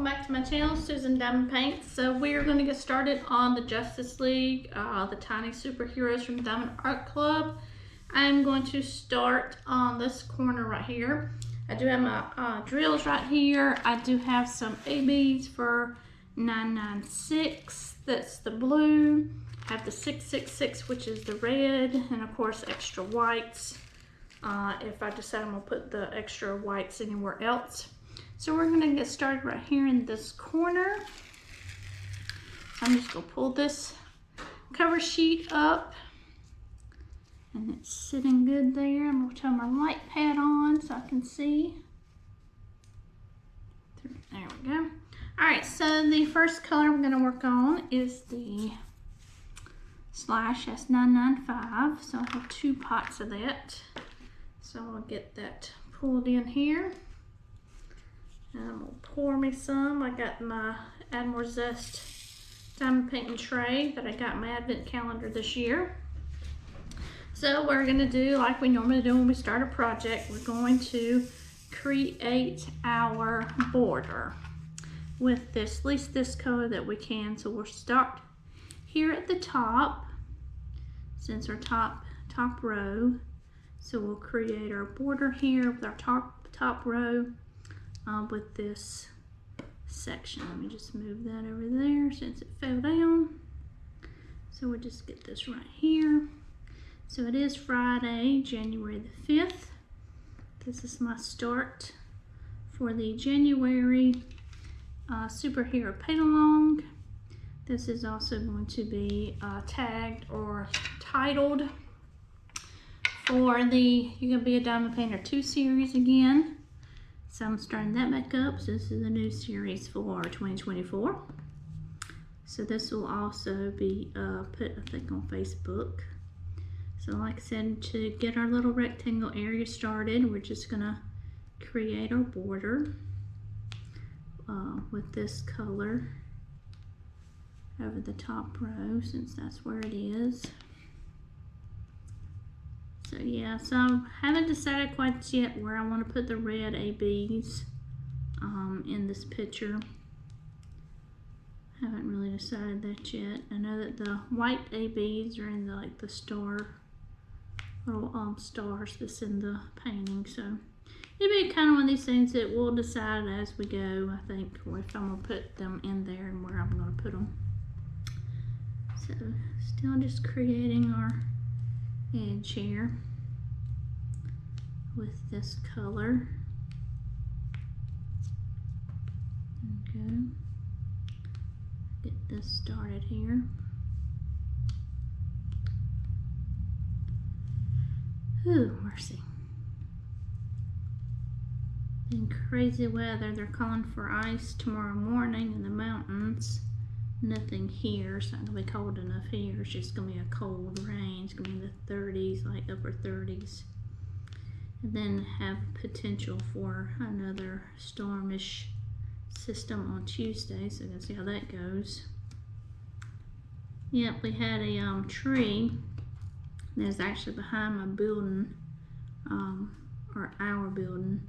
welcome back to my channel, Susan Diamond Paints. So we are going to get started on the Justice League, the tiny superheroes from Diamond Art Club. I'm going to start on this corner right here. I do have my drills right here. I do have some ABs for 996, that's the blue. I have the 666, which is the red, and of course extra whites. If I decide I'm going to put the extra whites anywhere else. So we're going to get started right here in this corner. I'm just going to pull this cover sheet up. And it's sitting good there. I'm going to turn my light pad on so I can see. There we go. Alright, so the first color we're going to work on is the Slash S995. So I have 2 pots of that. So I'll get that pulled in here. And I'm going to pour me some. I got my Add More Zest diamond painting tray that I got in my advent calendar this year. So we're going to do like we normally do when we start a project. We're going to create our border with this, at least this color that we can. So we'll start here at the top, since our top row. So we'll create our border here with our top row. With this section. Let me just move that over there since it fell down. So we'll just get this right here. So it is Friday, January the 5th. This is my start for the January superhero paint along. This is also going to be tagged or titled for the You Can Be a Diamond Painter 2 series again. So I'm starting that back up. So this is a new series for 2024. So this will also be put, I think, on Facebook. So like I said, to get our little rectangle area started, we're just gonna create our border with this color over the top row, since that's where it is. So yeah, so I haven't decided quite yet where I want to put the red ABs in this picture. Haven't really decided that yet. I know that the white ABs are in the, like the star, little stars that's in the painting. So it'll be kind of one of these things that we'll decide as we go, I think, if I'm going to put them in there and where I'm going to put them. So still just creating our edge here with this color. Okay, get this started here. Ooh, mercy. Been crazy weather. They're calling for ice tomorrow morning in the mountains. Nothing here. It's not gonna be cold enough here. It's just gonna be a cold rain. It's gonna be in the 30s, like upper 30s. And then have potential for another stormish system on Tuesday. So let's see how that goes. Yep, we had a tree that's actually behind my building, or our building,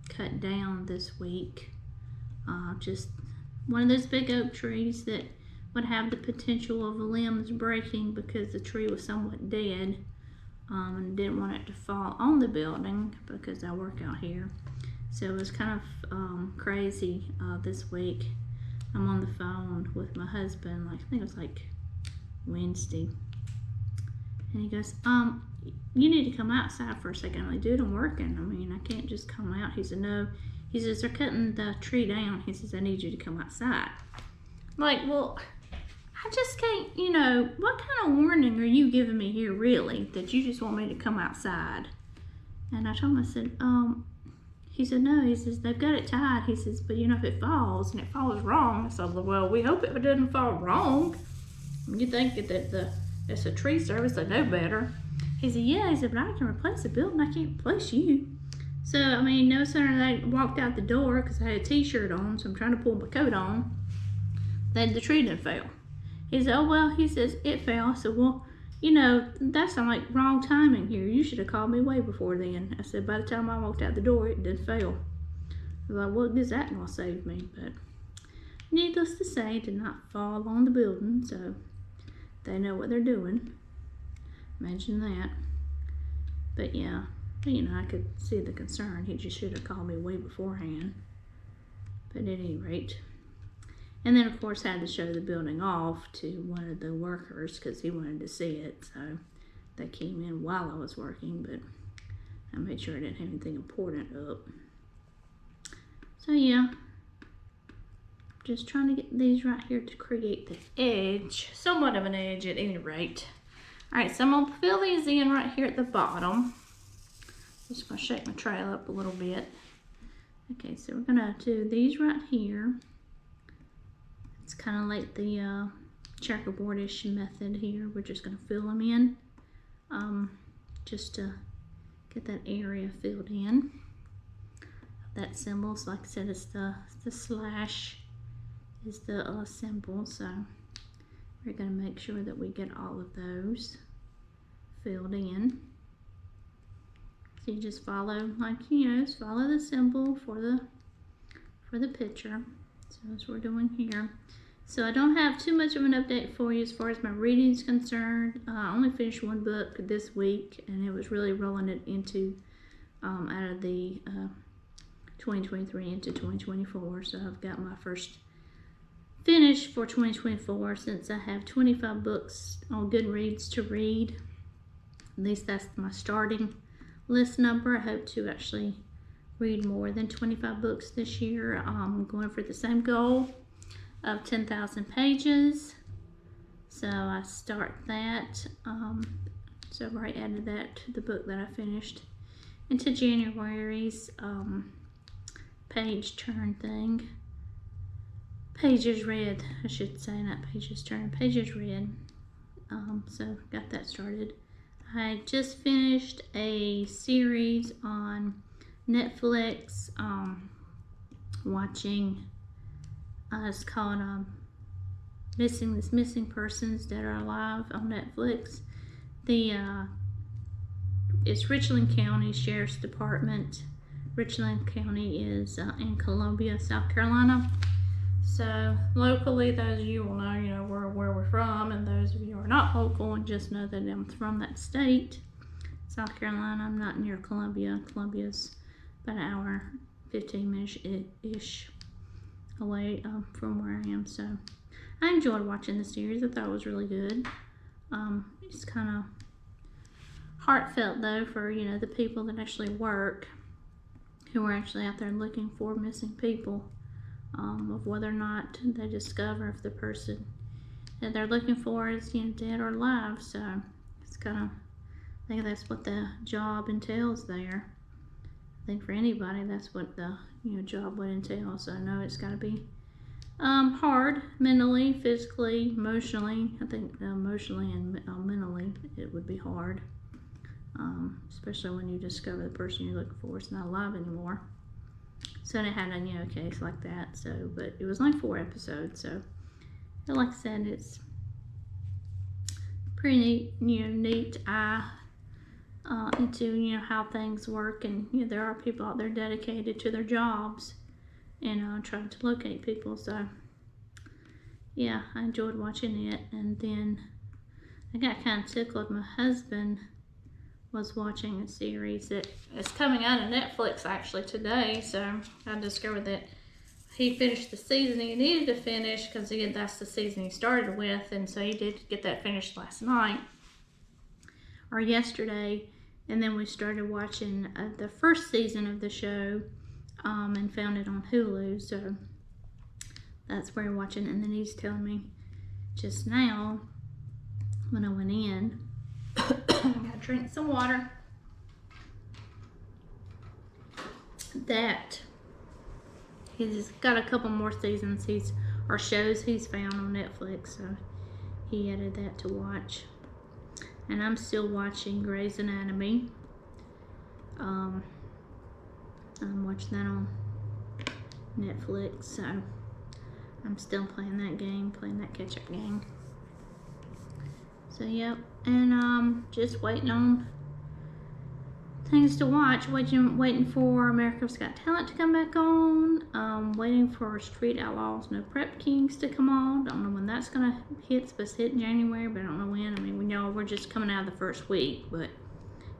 cut down this week. Just one of those big oak trees that would have the potential of the limbs breaking because the tree was somewhat dead, and didn't want it to fall on the building because I work out here. So it was kind of crazy this week. I'm on the phone with my husband, like I think it was like Wednesday, and he goes, you need to come outside for a second. I'm like, dude, I'm working. I mean, I can't just come out. He said, no. He says, they're cutting the tree down. He says, I need you to come outside. I'm like, well, I just can't, you know, what kind of warning are you giving me here, really, that you just want me to come outside? And I told him, I said, he said, no. He says, they've got it tied. He says, but you know, if it falls and it falls wrong. I said, well, we hope it doesn't fall wrong. You think that it's a tree service, they know better. He said, yeah. He said, but I can replace the building. I can't replace you. So, I mean, no sooner than I walked out the door, because I had a t-shirt on, so I'm trying to pull my coat on, then the tree didn't fail. He said, oh, well, he says, it fell. I said, well, you know, that's like wrong timing here. You should have called me way before then. I said, by the time I walked out the door, it did fail. I was like, what is that gonna save me? But needless to say, it did not fall on the building, so they know what they're doing. Imagine that. But yeah, you know, I could see the concern. He just should have called me way beforehand. But at any rate. And then, of course, I had to show the building off to one of the workers because he wanted to see it. So they came in while I was working, but I made sure I didn't have anything important up. So yeah, just trying to get these right here to create the edge, somewhat of an edge at any rate. All right, so I'm gonna fill these in right here at the bottom. Just gonna shake my trail up a little bit. Okay, so we're gonna do these right here. It's kind of like the checkerboard-ish method here. We're just gonna fill them in, just to get that area filled in. That symbol, so like I said, it's the slash is the symbol, so we're going to make sure that we get all of those filled in. So you just follow, like, you know, just follow the symbol for the picture. So that's what we're doing here. So I don't have too much of an update for you as far as my reading is concerned. I only finished one book this week, and it was really rolling it into out of the 2023 into 2024. So I've got my first finish for 2024 since I have 25 books on Goodreads to read. At least that's my starting list number. I hope to actually read more than 25 books this year. I'm going for the same goal of 10,000 pages. So I start that. So I've already added that to the book that I finished into January's page turn thing. Pages read, I should say, not pages turn, pages read. So got that started. I just finished a series on Netflix, watching, it's called Missing Persons That Are Alive on Netflix. It's Richland County Sheriff's Department. Richland County is in Columbia, South Carolina. So locally, those of you will know, where we're from, and those of you who are not local and just know that I'm from that state, South Carolina. I'm not near Columbia. Columbia's about an hour, 15 minutes-ish away from where I am. So I enjoyed watching the series. I thought it was really good. It's kind of heartfelt though for the people that actually work, who are actually out there looking for missing people. Of whether or not they discover if the person that they're looking for is dead or alive. So it's kind of, I think that's what the job entails there. I think for anybody, that's what the job would entail. So I know it's got to be hard mentally, physically, emotionally. I think emotionally and mentally it would be hard, especially when you discover the person you're looking for is not alive anymore. So I had a case like that. So, but it was only 4 episodes. So, like I said, it's pretty neat eye into how things work, and there are people out there dedicated to their jobs, and trying to locate people. So, yeah, I enjoyed watching it, and then I got kind of tickled. My husband was watching a series that is coming out of Netflix actually today. So I discovered that he finished the season he needed to finish, because that's the season he started with, and so he did get that finished last night or yesterday. And then we started watching the first season of the show, and found it on Hulu. So that's where we're watching it. And then he's telling me just now when I went in, I gotta drink some water, that he's got a couple more seasons or shows he's found on Netflix, so he added that to watch. And I'm still watching Grey's Anatomy. I'm watching that on Netflix, so I'm still playing that catch-up game. So yep, and just waiting on things to watch. Waiting for America's Got Talent to come back on. Waiting for Street Outlaws No Prep Kings to come on. Don't know when that's gonna hit. It's supposed to hit in January, but I don't know when. I mean, we know we're just coming out of the first week, but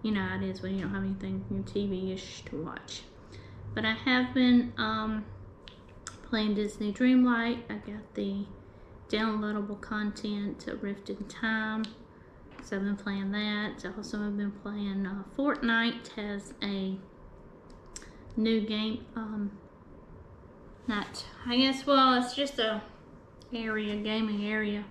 you know how it is when you don't have anything TV-ish to watch. But I have been playing Disney Dreamlight. I got the downloadable content Rift in Time, so I've been playing that. Also, I've been playing Fortnite. Has a new game. It's just a gaming area.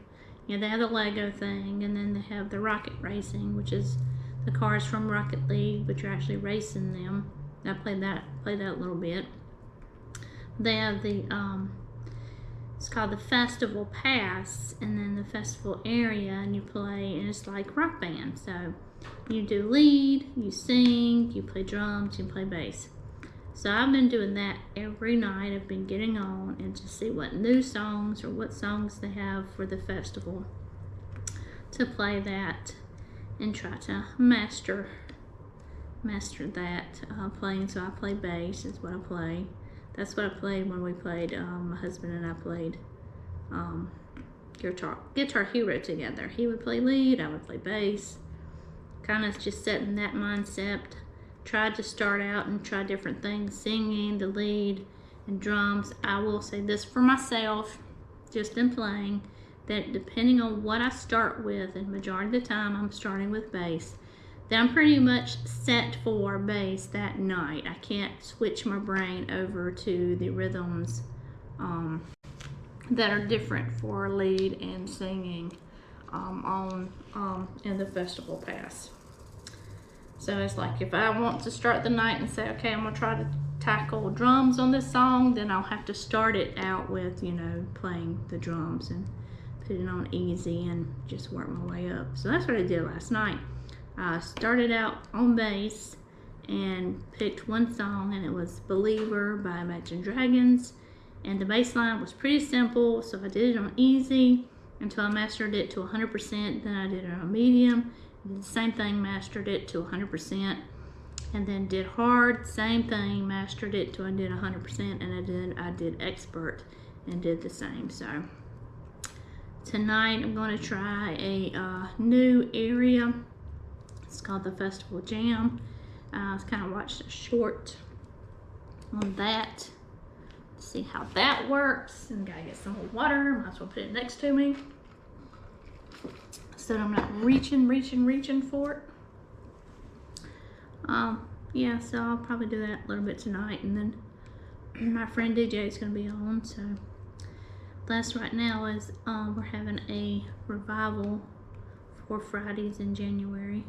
Yeah, they have the Lego thing, and then they have the rocket racing, which is the cars from Rocket League, but you're actually racing them. I played that a little bit. They have the it's called the Festival Pass, and then the festival area, and you play, and it's like Rock Band. So you do lead, you sing, you play drums, you play bass. So I've been doing that every night. I've been getting on and to see what new songs or what songs they have for the festival to play that and try to master that playing. So I play bass is what I play. That's what I played when we played, my husband and I played Guitar Hero together. He would play lead, I would play bass. Kind of just setting that mindset. Tried to start out and try different things, singing, the lead, and drums. I will say this for myself, just in playing, that depending on what I start with, and majority of the time I'm starting with bass, then I'm pretty much set for bass that night. I can't switch my brain over to the rhythms that are different for lead and singing in the Festival Pass. So it's like if I want to start the night and say, okay, I'm gonna try to tackle drums on this song, then I'll have to start it out with, you know, playing the drums and put it on easy and just work my way up. So that's what I did last night. I started out on bass and picked one song, and it was Believer by Imagine Dragons. And the bass line was pretty simple, so I did it on easy until I mastered it to 100%. Then I did it on medium. Did the same thing, mastered it to 100%. And then did hard, same thing, mastered it till I did 100%. And I did expert and did the same. So tonight I'm going to try a new area. It's called the Festival Jam. I kind of watched a short on that. See how that works. And gotta get some more water. Might as well put it next to me, so that I'm not reaching for it. Yeah, so I'll probably do that a little bit tonight, and then my friend DJ is gonna be on. So last right now is we're having a revival for Fridays in January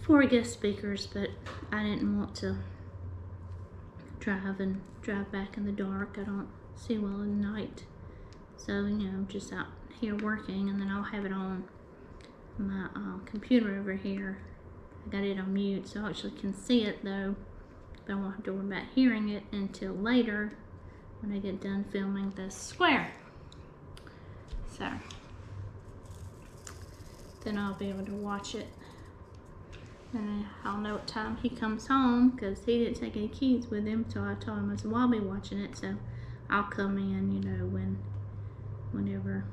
for guest speakers, but I didn't want to drive back in the dark. I don't see well at night, so you know, I'm just out here working, and then I'll have it on my computer over here. I got it on mute, so I actually can see it though, but I won't have to worry about hearing it until later when I get done filming this square. So then I'll be able to watch it, and I'll know what time he comes home, because he didn't take any keys with him, so I told him, I said, well, I'll be watching it, so I'll come in, you know, whenever,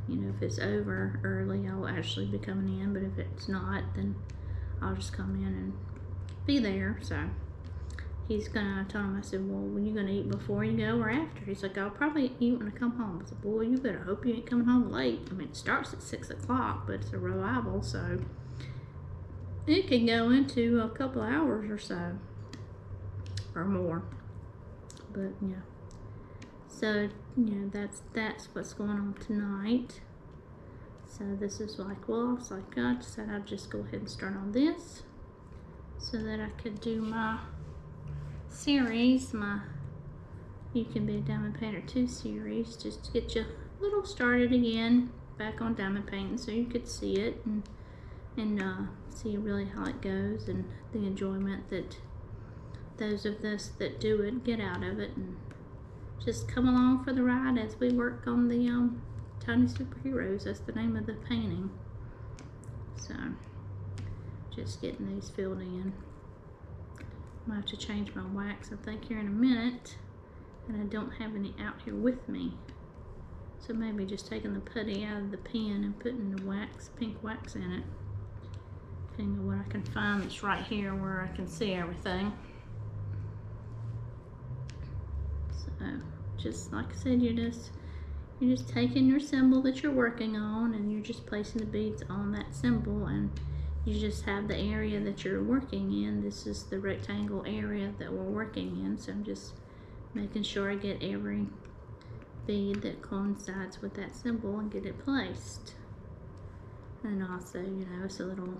you know, if it's over early, I'll actually be coming in, but if it's not, then I'll just come in and be there. So I told him, I said, well, when you gonna eat, before you go or after? He's like, I'll probably eat when I come home. I said, boy, you better hope you ain't coming home late. I mean, it starts at 6 o'clock, but it's a revival, so it can go into a couple of hours or so, or more. But yeah, so you know, that's what's going on tonight. So this is like, well, it's like I said, I'd just go ahead and start on this, so that I could do my series, my You Can Be a Diamond Painter 2 series, just to get you a little started again back on diamond painting, so you could see it and see really how it goes, and the enjoyment that those of us that do it get out of it, and just come along for the ride as we work on the Tiny Superheroes. That's the name of the painting. So Just getting these filled in. I might have to change my wax, I think, here in a minute. And I don't have any out here with me. So maybe just taking the putty out of the pen and putting the wax, pink wax in it. Depending on what I can find that's right here where I can see everything. So, just like I said, you're just taking your symbol that you're working on and you're just placing the beads on that symbol, and you just have the area that you're working in. This is the rectangle area that we're working in, so I'm just making sure I get every bead that coincides with that symbol and get it placed. And also, you know, it's a little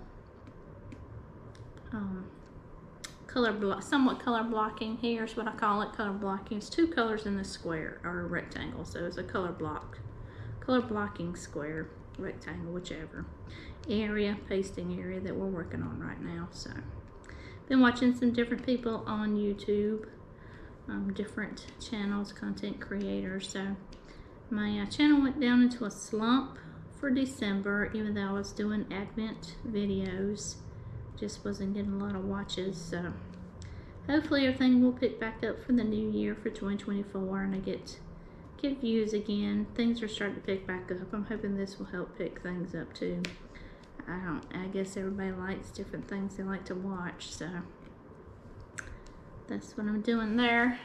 somewhat color blocking. Here's what I call it, color blocking. It's two colors in the square or a rectangle, so it's a color blocking square, rectangle, whichever area, pasting area that we're working on right now. So been watching some different people on YouTube, different channels, content creators. So my channel went down into a slump for December, even though I was doing Advent videos. Just wasn't getting a lot of watches, so hopefully everything will pick back up for the new year for 2024 and I get views again. Things are starting to pick back up. I'm hoping this will help pick things up too. I guess everybody likes different things they like to watch, so that's what I'm doing there.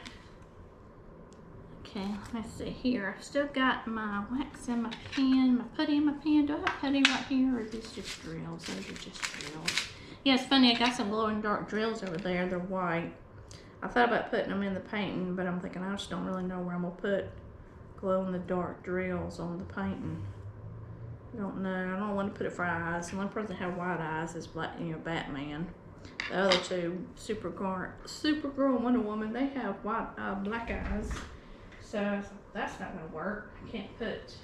Okay, let's see here. I've still got my wax in my pen, my putty in my pen. Do I have putty right here, or is this just drills? Those are just drills. Yeah, it's funny, I got some glow in the dark drills over there. They're white. I thought about putting them in the painting, but I'm thinking I just don't really know where I'm going to put glow in the dark drills on the painting. I don't know. I don't want to put it for eyes. The one person that had white eyes is black, you know, Batman. The other two, Supergirl and Wonder Woman, they have white, black eyes. So I was like, that's not going to work. I can't put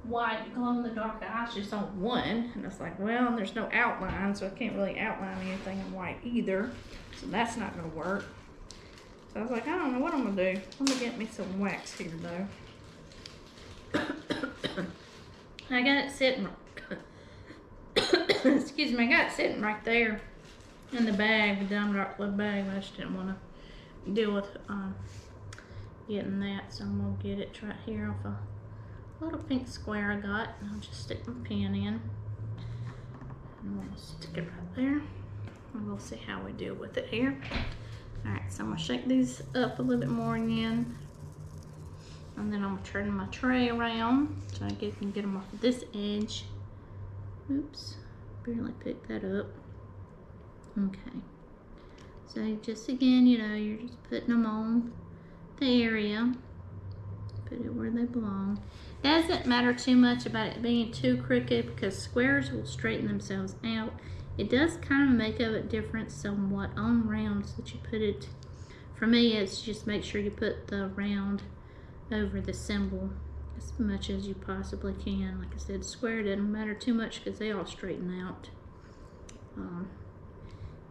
white glow in the dark eyes just on one. And it's like, well, there's no outline, so I can't really outline anything in white either. So that's not going to work. So I was like, I don't know what I'm going to do. I'm going to get me some wax here though. I got it sitting, excuse me, I got it sitting right there in the bag, the diamond dark blue bag, but I just didn't want to deal with getting that. So I'm going to get it right here off a little pink square I got, and I'll just stick my pen in. And we'll stick it right there. And we'll see how we deal with it here. Alright, so I'm going to shake these up a little bit more again. And then I'm going to turn my tray around so I can get them off of this edge. Oops, barely picked that up. Okay. So just again, you know, you're just putting them on the area. Put it where they belong. Doesn't matter too much about it being too crooked because squares will straighten themselves out. It does kind of make a difference somewhat on rounds that you put it. For me, it's just make sure you put the round over the symbol as much as you possibly can. Like I said, square doesn't matter too much because they all straighten out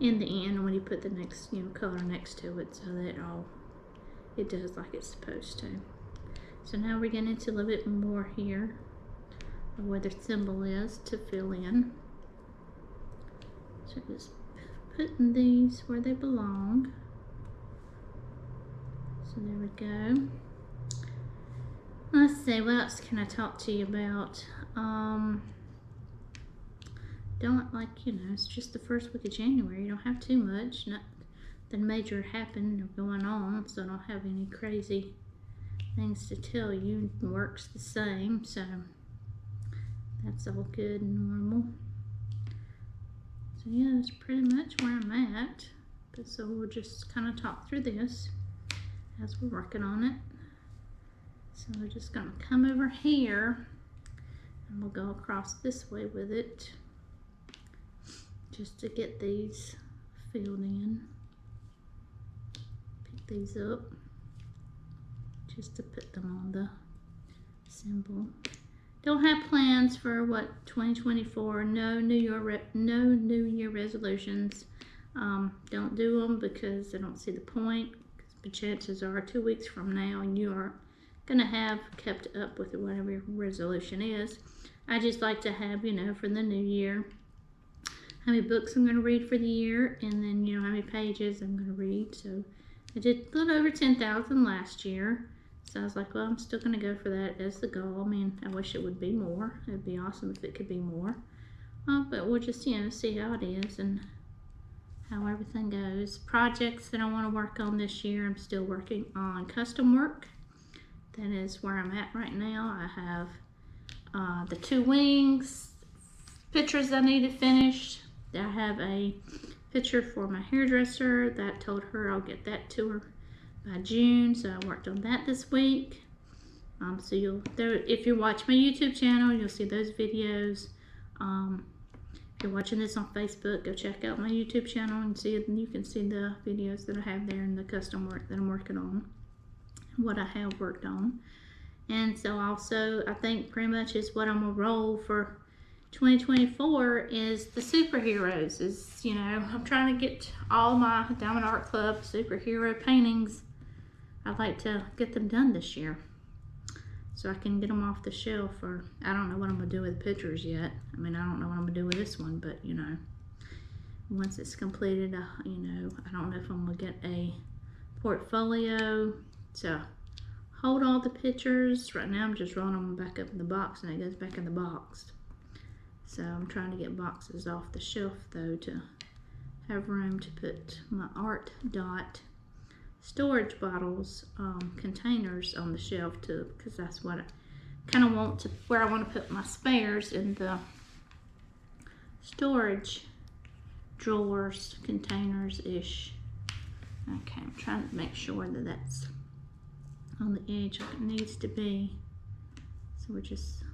in the end when you put the next, you know, color next to it, so that it does like it's supposed to. So now we're getting into a little bit more here of where the symbol is to fill in. So just putting these where they belong. So there we go. Let's see, what else can I talk to you about? Don't, like, you know, it's just the first week of January. You don't have too much. Nothing major happened or going on, so I don't have any crazy things to tell you. Work's the same, so that's all good and normal. So yeah, that's pretty much where I'm at. But so we'll just kind of talk through this as we're working on it. So we're just going to come over here and we'll go across this way with it just to get these filled in. Pick these up just to put them on the symbol. Don't have plans for 2024. No New Year resolutions. Don't do them because I don't see the point. The chances are 2 weeks from now you are gonna have kept up with whatever your resolution is. I just like to have, you know, for the new year, how many books I'm going to read for the year, and then, you know, how many pages I'm going to read. So I did a little over 10,000 last year. So I was like, well, I'm still going to go for that as the goal. I mean, I wish it would be more. It would be awesome if it could be more. But we'll just, you know, see how it is and how everything goes. Projects that I want to work on this year, I'm still working on custom work. That is where I'm at right now. I have the 2 wings, pictures I needed finished. I have a picture for my hairdresser that I told her I'll get that to her by June, so I worked on that this week. So if you watch my YouTube channel, you'll see those videos. If you're watching this on Facebook, go check out my YouTube channel and see it, and you can see the videos that I have there and the custom work that I'm working on, what I have worked on. And so also, I think pretty much is what I'm gonna roll for 2024 is the superheroes. Is, you know, I'm trying to get all my Diamond Art Club superhero paintings. I'd like to get them done this year so I can get them off the shelf. Or I don't know what I'm gonna do with the pictures yet. I mean, I don't know what I'm gonna do with this one, but you know, once it's completed, you know, I don't know if I'm gonna get a portfolio to hold all the pictures. Right now I'm just rolling them back up in the box, and it goes back in the box. So I'm trying to get boxes off the shelf though to have room to put my art dot storage bottles, containers on the shelf too, because that's what I kind of want to, where I want to put my spares in the storage drawers, containers-ish. Okay, I'm trying to make sure that that's on the edge like it needs to be. So we're just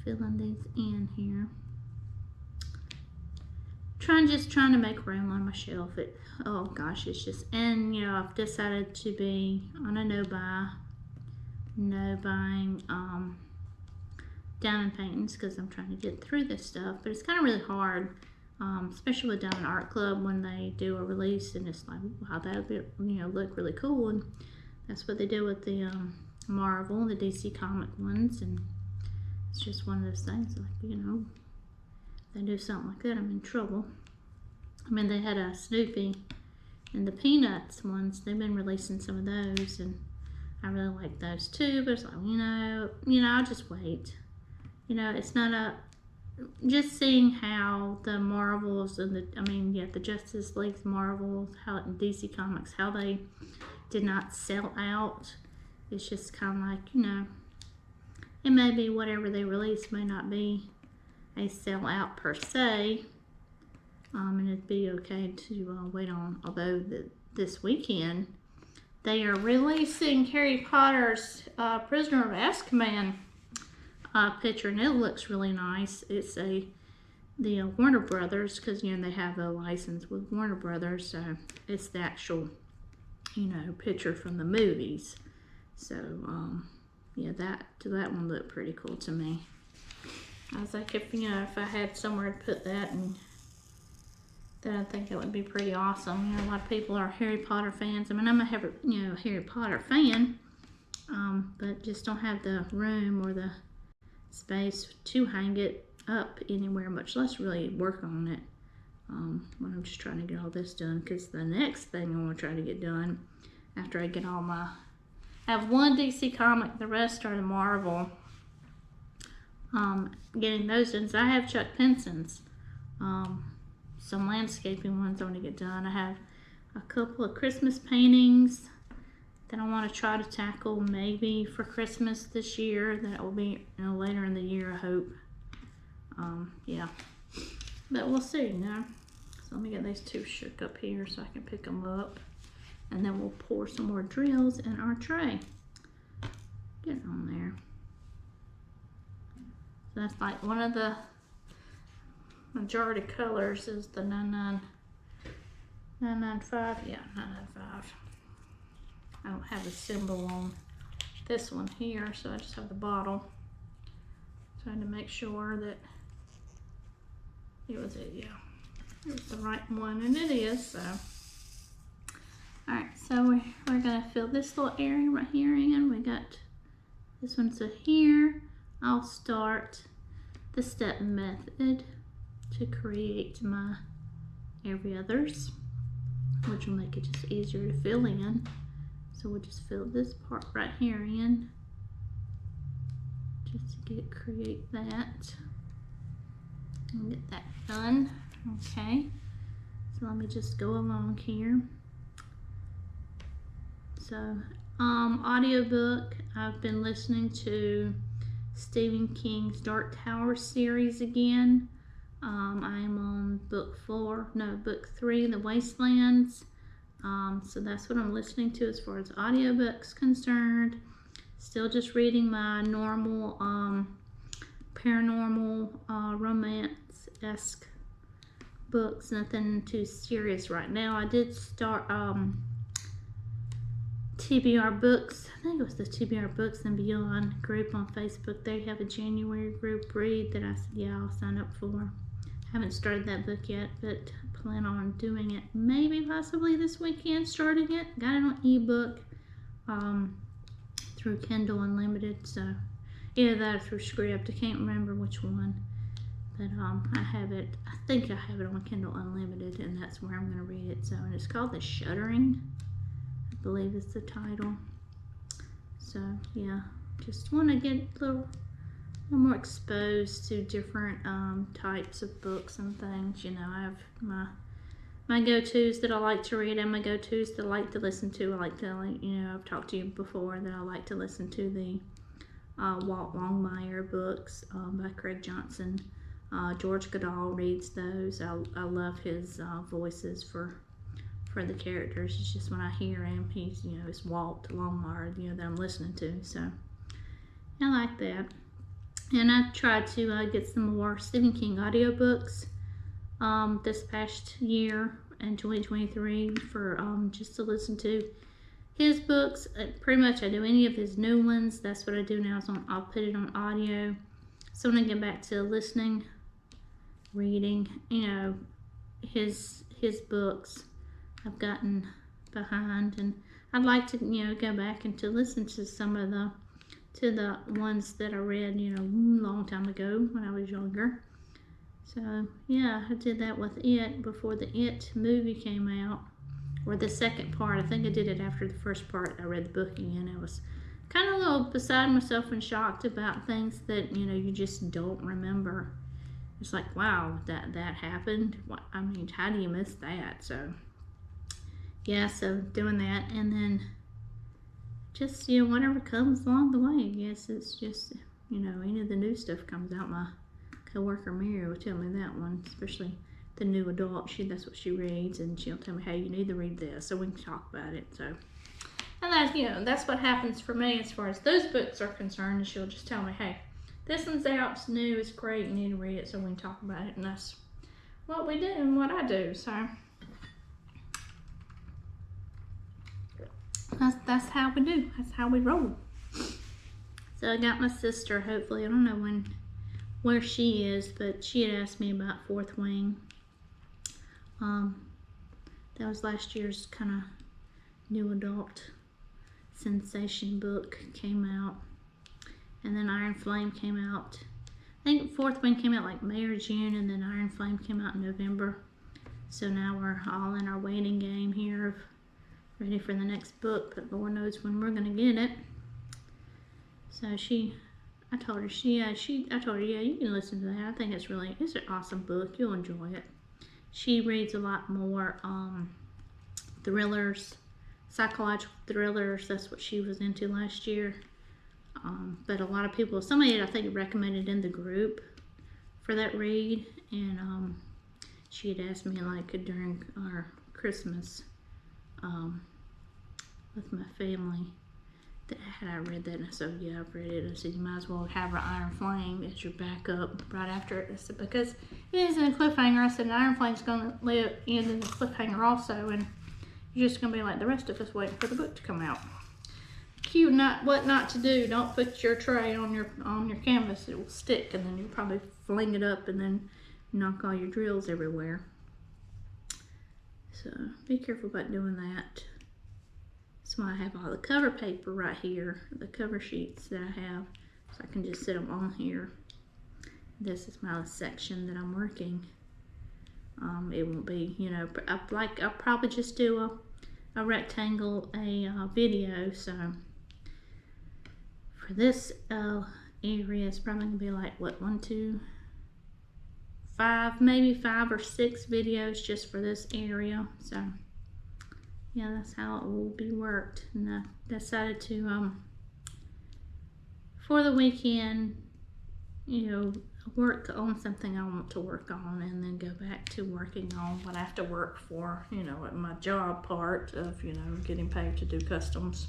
filling these in here. Just trying to make room on my shelf. Oh gosh, it's just, and you know, I've decided to be on a no buying diamond paintings because I'm trying to get through this stuff. But it's kind of really hard, especially with Diamond Art Club when they do a release, and it's like, wow, that would be, you know, look really cool. And that's what they do with the Marvel, the DC comic ones, and it's just one of those things, like, you know, if they do something like that, I'm in trouble. I mean, they had a Snoopy and the Peanuts ones. They've been releasing some of those, and I really like those too. But it's like, you know, I'll just wait. You know, it's not a, just seeing how the Marvels and the Justice League Marvels, how in DC Comics, how they did not sell out. It's just kind of like, you know, it may be whatever they release may not be a sellout per se. And it'd be okay to wait on, although this weekend they are releasing Harry Potter's Prisoner of Azkaban picture, and it looks really nice. It's the Warner Brothers, because, you know, they have a license with Warner Brothers, so it's the actual, you know, picture from the movies. So yeah, that one looked pretty cool to me. I was like, if I had somewhere to put that, and then I think it would be pretty awesome. You know, a lot of people are Harry Potter fans. I mean, I'm a Harry Potter fan, but just don't have the room or the space to hang it up anywhere, much less really work on it. When I'm just trying to get all this done, because the next thing I want to try to get done after I get all my, I have one DC comic, the rest are the Marvel. Getting those done. So I have Chuck Penson's, some landscaping ones I want to get done. I have a couple of Christmas paintings that I want to try to tackle maybe for Christmas this year. That will be, you know, later in the year, I hope. Yeah, but we'll see, you know. So let me get these two shook up here so I can pick them up, and then we'll pour some more drills in our tray. Get it on there. So that's like one of the majority colors is the 995. Yeah, 995. I don't have a symbol on this one here, so I just have the bottle. Trying to make sure that it was it. Yeah, it was the right one, and it is. So, all right. So we're gonna fill this little area right here in. We got this one. So here, I'll start the step method. to create my every others, which will make it just easier to fill in. So we'll just fill this part right here in, just to create that and get that done. Okay, so let me just go along here. So audiobook, I've been listening to Stephen King's Dark Tower series again. I am on book 3, The Wastelands. So that's what I'm listening to as far as audiobooks concerned. Still just reading my normal paranormal romance-esque books, nothing too serious right now. I did start TBR Books. I think it was the TBR Books and Beyond group on Facebook. They have a January group read that I said, yeah, I'll sign up for. Haven't started that book yet, but plan on doing it maybe possibly this weekend, starting it. Got it on ebook through Kindle Unlimited, so either that or through Script. I can't remember which one, but I have it. I think I have it on Kindle Unlimited, and that's where I'm going to read it. So, and it's called The Shuddering, I believe is the title. So yeah, just want to get a little more exposed to different types of books and things. You know, I have my go-tos that I like to read and my go-tos that I like to listen to. I like to, you know, I've talked to you before that I like to listen to the Walt Longmire books by Craig Johnson. George Goodall reads those. I love his voices for the characters. It's just when I hear him, he's, you know, it's Walt Longmire, you know, that I'm listening to. So I like that. And I tried to get some more Stephen King audiobooks this past year in 2023 for just to listen to his books. Pretty much I do any of his new ones. That's what I do now. So I'll put it on audio. So when I get back to listening, reading, you know, his books, I've gotten behind, and I'd like to, you know, go back and to listen to some of the ones that I read, you know, a long time ago when I was younger. So yeah, I did that with It before the It movie came out, or the second part. I think I did it after the first part. I read the book again. I was kind of a little beside myself and shocked about things that, you know, you just don't remember. It's like, wow, that happened. What, I mean, how do you miss that? So yeah, so doing that, and then just, you know, whatever comes along the way. I guess it's just, you know, any of the new stuff comes out. My coworker Mary will tell me that one, especially the new adult. That's what she reads, and she'll tell me, hey, you need to read this, so we can talk about it. So, and that, you know, that's what happens for me as far as those books are concerned. She'll just tell me, hey, this one's out, it's new, it's great, you need to read it, so we can talk about it. And that's what we do and what I do. So that's how we do. That's how we roll. So I got my sister, hopefully, I don't know where she is, but she had asked me about Fourth Wing. That was last year's kind of new adult sensation book came out. And then Iron Flame came out. I think Fourth Wing came out like May or June, and then Iron Flame came out in November. So now we're all in our waiting game here, ready for the next book, but Lord knows when we're gonna get it. So I told her, yeah, you can listen to that. I think it's an awesome book. You'll enjoy it. She reads a lot more thrillers, psychological thrillers. That's what she was into last year. But a lot of people, somebody I think recommended in the group for that read, and she had asked me like during our Christmas with my family that had I read that, and I said, yeah, I've read it. I said, you might as well have an Iron Flame as your backup right after it. I said, because it is in a cliffhanger. I said, an Iron Flame's going to live in the cliffhanger also, and you're just going to be like the rest of us waiting for the book to come out. Cue what not to do. Don't put your tray on your canvas. It will stick, and then you'll probably fling it up and then knock all your drills everywhere. So be careful about doing that. That's why I have all the cover paper right here, the cover sheets that I have, so I can just sit them on here. This is my section that I'm working It won't be, you know, I'll probably just do a rectangle, video. So for this area, it's probably gonna be like what, 1, 2, 5, maybe 5 or 6 videos just for this area. So yeah, that's how it will be worked. And I decided to for the weekend, you know, work on something I want to work on, and then go back to working on what I have to work for, you know, at my job part of, you know, getting paid to do customs,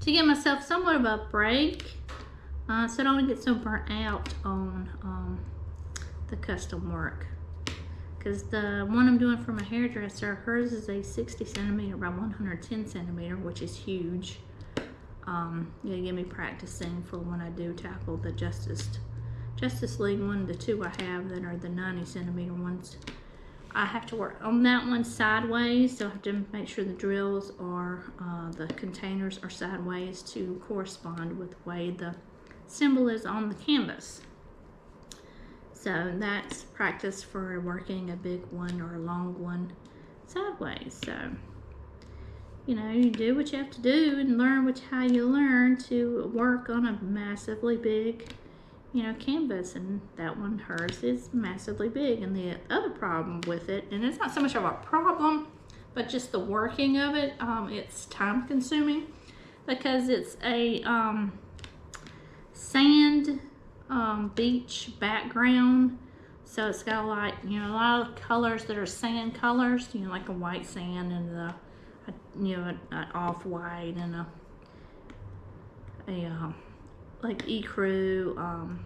to give myself somewhat of a break, so I don't get so burnt out on the custom work. Because the one I'm doing for my hairdresser, hers is a 60 centimeter by 110 centimeter, which is huge. Yeah, get me practicing for when I do tackle the Justice League one. The two I have that are the 90 centimeter ones, I have to work on that one sideways, so I have to make sure the drills are, the containers are sideways to correspond with the way the symbol is on the canvas. So that's practice for working a big one or a long one sideways. So, you know, you do what you have to do and learn how you learn to work on a massively big, you know, canvas. And that one, hers, is massively big. And the other problem with it, and it's not so much of a problem, but just the working of it, it's time consuming, because it's a sand beach background. So it's got like, you know, a lot of colors that are sand colors, you know, like a white sand and the, you know, an off-white and a like ecru,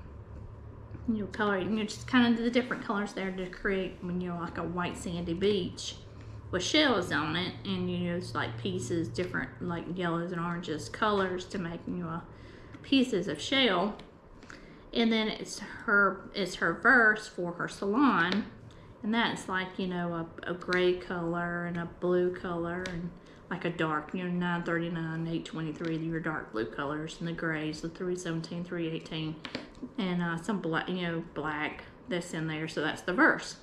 you know, color, you know, just kind of the different colors there to create, you know, like a white sandy beach with shells on it, and you use like pieces, different like yellows and oranges colors to make, you know, pieces of shell. And then it's her verse for her salon, and that's like, you know, a gray color and a blue color and like a dark, you know, 939, 823, your dark blue colors, and the grays, the 317, 318, and some black, you know, black that's in there. So that's the verse.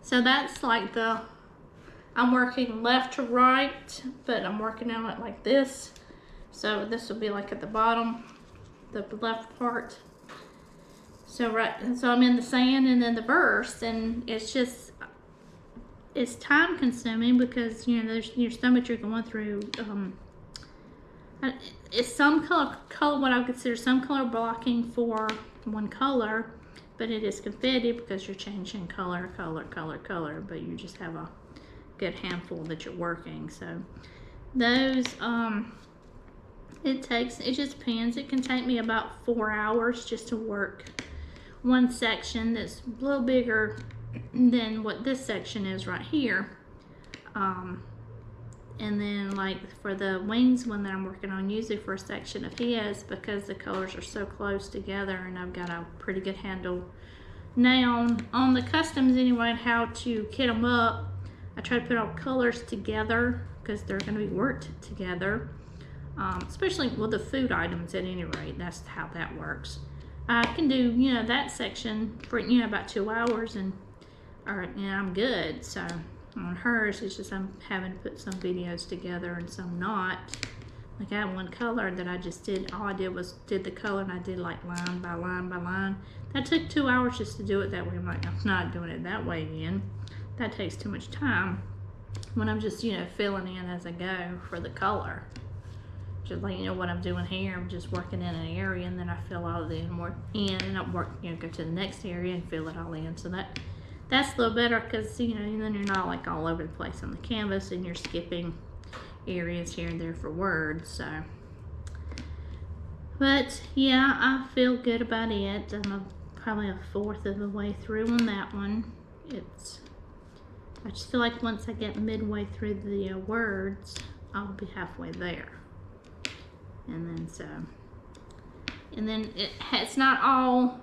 So that's like I'm working left to right, but I'm working on it like this. So this will be like at the bottom, the left part. So so I'm in the sand and then the verse, and it's time consuming because, you know, there's so much you're going through. It's some color, what I would consider some color blocking for one color, but it is confetti because you're changing color, but you just have a good handful that you're working. So those, it just depends. It can take me about 4 hours just to work one section that's a little bigger than what this section is right here. And then like for the wings one that I'm working on, usually for a section of his, because the colors are so close together and I've got a pretty good handle now on the customs anyway, and how to kit them up. I try to put all colors together because they're going to be worked together. Especially with the food items at any rate, that's how that works. I can do, you know, that section for, you know, about 2 hours, and I'm good. So on hers, it's just I'm having to put some videos together and some not. Like I have one color that I just did, all I did was did the color, and I did like line by line by line. That took 2 hours just to do it that way. I'm like, I'm not doing it that way again. That takes too much time when I'm just, you know, filling in as I go for the color. Just like, you know, what I'm doing here, I'm just working in an area, and then I fill all of it in, and I work, you know, go to the next area and fill it all in. So that's a little better because, you know, then you're not like all over the place on the canvas, and you're skipping areas here and there for words. So, but yeah, I feel good about it. I'm probably a fourth of the way through on that one. I just feel like once I get midway through the words, I'll be halfway there. And then it's not all,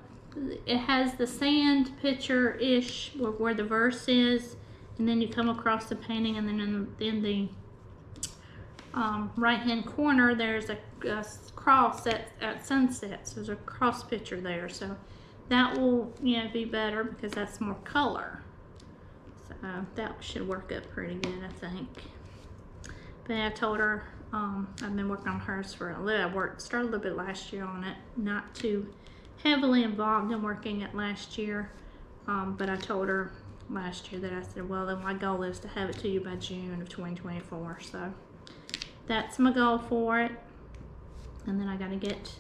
it has the sand picture-ish where the verse is, and then you come across the painting, and then in the right-hand corner, there's a cross at sunset. So there's a cross picture there. So that will, you know, be better because that's more color. So that should work up pretty good, I think. But I told her, I've been working on hers for a little. I started a little bit last year on it, not too heavily involved in working it last year. But I told her last year that I said, well, then my goal is to have it to you by June of 2024. So that's my goal for it. And then I got to get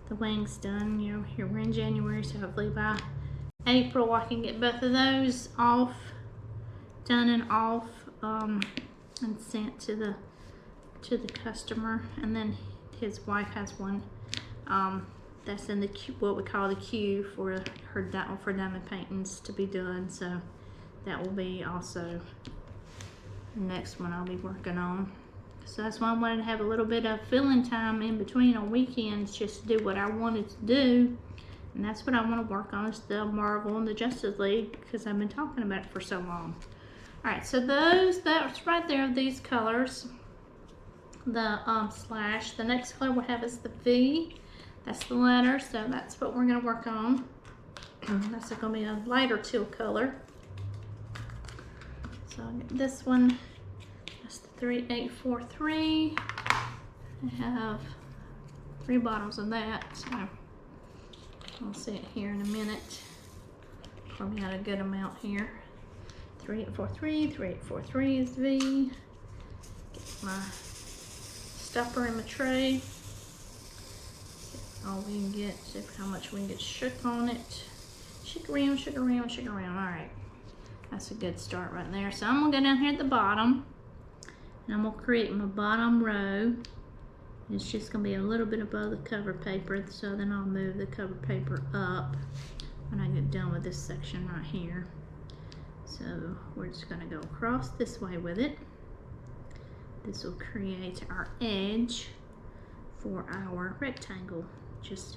the wings done. You know, here we're in January, so hopefully by April I can get both of those off, done and off, and sent to the customer. And then his wife has one that's in the what we call the queue for diamond paintings to be done. So that will be also the next one I'll be working on. So that's why I wanted to have a little bit of filling time in between on weekends just to do what I wanted to do. And that's what I want to work on, is the Marvel and the Justice League, because I've been talking about it for so long. Alright, so that's right there, these colors. The slash. The next color we'll have is the V. That's the letter, so that's what we're going to work on. That's going to be a lighter teal color. So I'll get this one. That's the 3843. I have 3 bottles of that, so I'll see it here in a minute. Probably got a good amount here. 3843, 3843 is V. Get my stopper in my tray. All we can get, see how much we can get shook on it. Shake around, shake around, shake around. Alright, that's a good start right there. So I'm going to go down here at the bottom, and I'm going to create my bottom row. It's just going to be a little bit above the cover paper, so then I'll move the cover paper up when I get done with this section right here. So we're just going to go across this way with it. This will create our edge for our rectangle. Just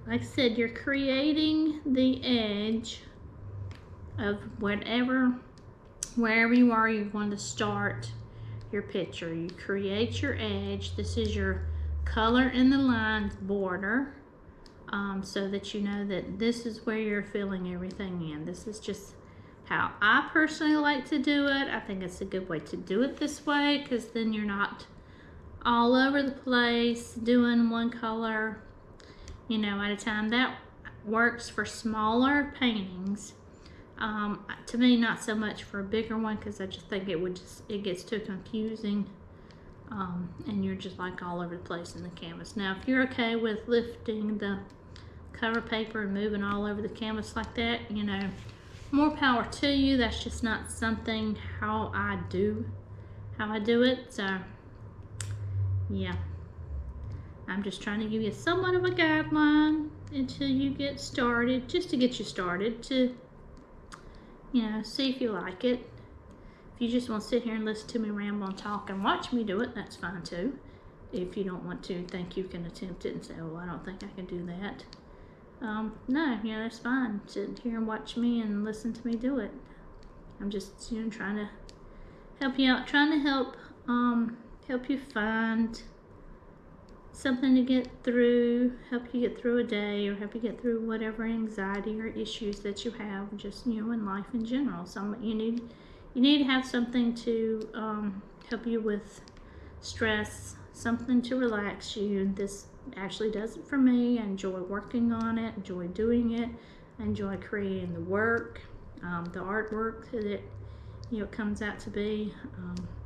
like I said, you're creating the edge of wherever you are, you want to start your picture. You create your edge. This is your color in the lines border, so that you know that this is where you're filling everything in. This is just how I personally like to do it. I think it's a good way to do it this way, because then you're not all over the place doing one color, you know, at a time. That works for smaller paintings. To me, not so much for a bigger one, because I just think it gets too confusing, and you're just like all over the place in the canvas. Now, if you're okay with lifting the cover paper and moving all over the canvas like that, you know, more power to you. That's just not something how I do it. So yeah, I'm just trying to give you somewhat of a guideline until you get started, just to get you started, to, you know, see if you like it. If you just want to sit here and listen to me ramble and talk and watch me do it, that's fine too. If you don't want to think you can attempt it and say, oh, I don't think I can do that. No, you know, that's fine. Sit here and watch me and listen to me do it. I'm just, you know, trying to help you out, trying to help you find something to get through, help you get through a day, or help you get through whatever anxiety or issues that you have, just, you know, in life in general. You need to have something to help you with stress, something to relax you. This actually does it for me. I enjoy working on it, enjoy doing it, I enjoy creating the work, the artwork that, you know, it comes out to be.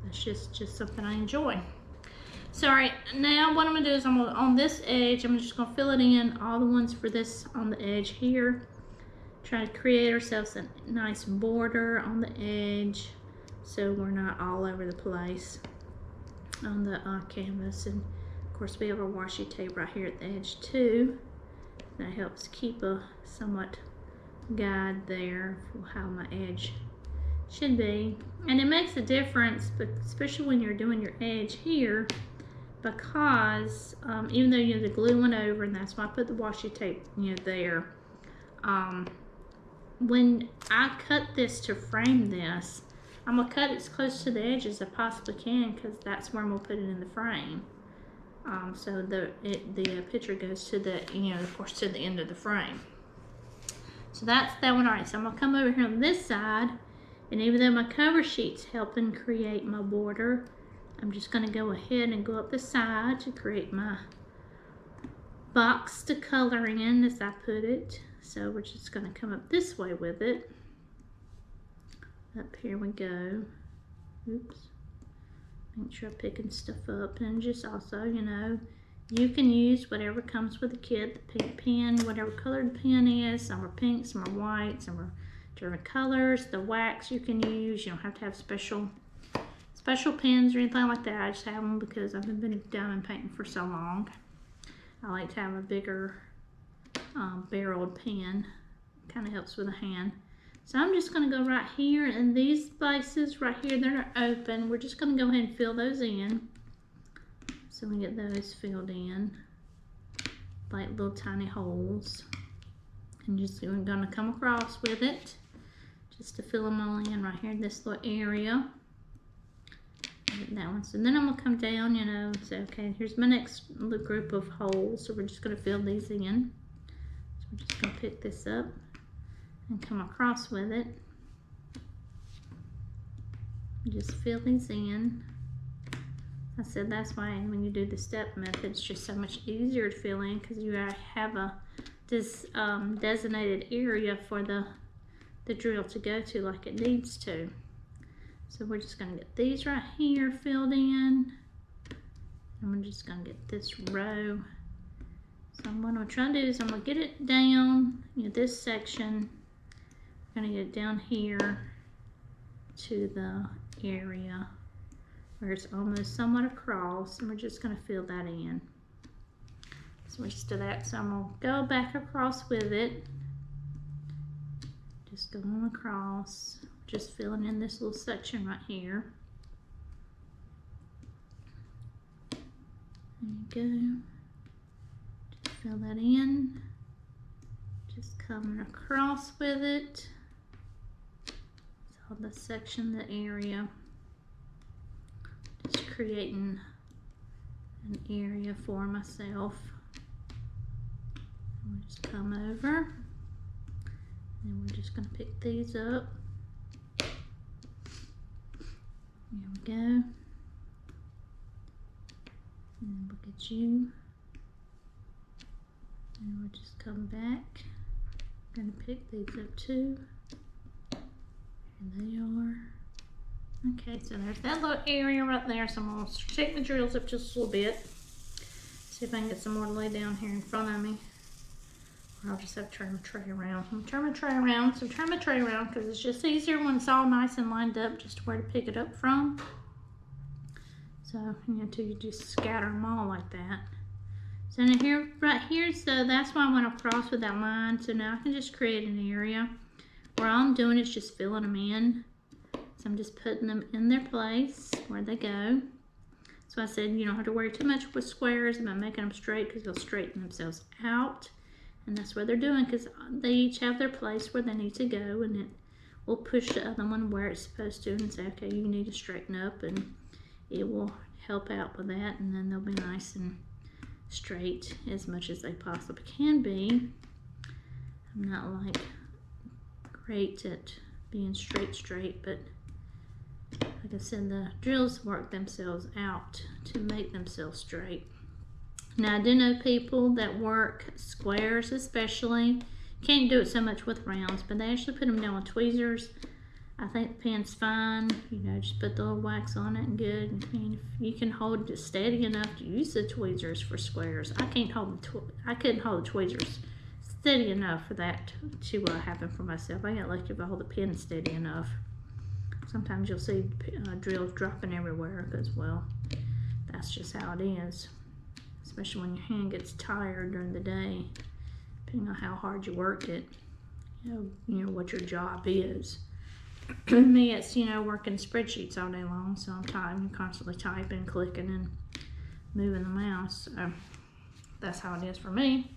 It's just something I enjoy. So alright, now what I'm going to do is on this edge, I'm just going to fill it in, all the ones for this on the edge here. Try to create ourselves a nice border on the edge, so we're not all over the place on the canvas. And of course we have our washi tape right here at the edge too. That helps keep a somewhat guide there for how my edge should be. And it makes a difference, but especially when you're doing your edge here, because even though you have to glue one over, and that's why I put the washi tape, you know, there. When I cut this to frame this, I'm gonna cut it as close to the edge as I possibly can, because that's where I'm gonna put it in the frame. So the picture goes to the, you know, of course, to the end of the frame. So that's that one. All right, so I'm gonna come over here on this side, and even though my cover sheet's helping create my border, I'm just gonna go ahead and go up the side to create my box to color in, as I put it. So we're just gonna come up this way with it. Up here we go. Oops. Make sure I'm picking stuff up, and just also, you know, you can use whatever comes with the kit, the pink pen, whatever color the pen is. Some are pink, some are white, some are different colors. The wax you can use. You don't have to have special pens or anything like that. I just have them because I've been diamond painting for so long. I like to have a bigger barreled pen. Kind of helps with the hand. So I'm just going to go right here, and these places right here that are open, we're just going to go ahead and fill those in. So we get those filled in like little tiny holes. And just we're going to come across with it just to fill them all in right here in this little area. That one. So then I'm going to come down, you know, and say, okay, here's my next little group of holes. So we're just going to fill these in. So we're just going to pick this up and come across with it. Just fill these in. I said that's why when you do the step method, it's just so much easier to fill in because you have this designated area for the drill to go to like it needs to. So we're just going to get these right here filled in, and we're just going to get this row. So what I'm going to try to do is I'm going to get it down, you know, this section. I'm going to get it down here to the area where it's almost somewhat across, and we're just going to fill that in. So we're just do that. So I'm going to go back across with it, just going across, just filling in this little section right here. There you go. Just fill that in. Just coming across with it. So the section, the area. Just creating an area for myself. We'll just come over. And we're just going to pick these up. There we go. And look at you. And we'll just come back. I'm going to pick these up too. And they are. Okay, so there's that little area right there. So I'm going to shake the drills up just a little bit. See if I can get some more to lay down here in front of me. Or I'll just have to turn my tray around. I'm going to turn my tray around. So turn my tray around because it's just easier when it's all nice and lined up just where to pick it up from. So, you know, until you just scatter them all like that. So now here, right here, so that's why I went across with that line. So now I can just create an area where all I'm doing is just filling them in. So I'm just putting them in their place where they go. So I said you don't have to worry too much with squares about making them straight because they'll straighten themselves out. And that's what they're doing because they each have their place where they need to go, and it will push the other one where it's supposed to and say, okay, you need to straighten up, and it will help out with that, and then they'll be nice and straight as much as they possibly can be. I'm not like great at being straight, but like I said, the drills work themselves out to make themselves straight. Now I do know people that work squares especially, can't do it so much with rounds, but they actually put them down with tweezers. I think the pen's fine, you know, just put the little wax on it and good. I mean, if you can hold it steady enough to use the tweezers for squares. I couldn't hold the tweezers steady enough for that to happen for myself. I get lucky if I hold the pen steady enough. Sometimes you'll see drills dropping everywhere because, well, that's just how it is. Especially when your hand gets tired during the day, depending on how hard you worked it, you know what your job is. Me, it's, you know, working spreadsheets all day long, so I'm constantly typing, clicking, and moving the mouse. So that's how it is for me.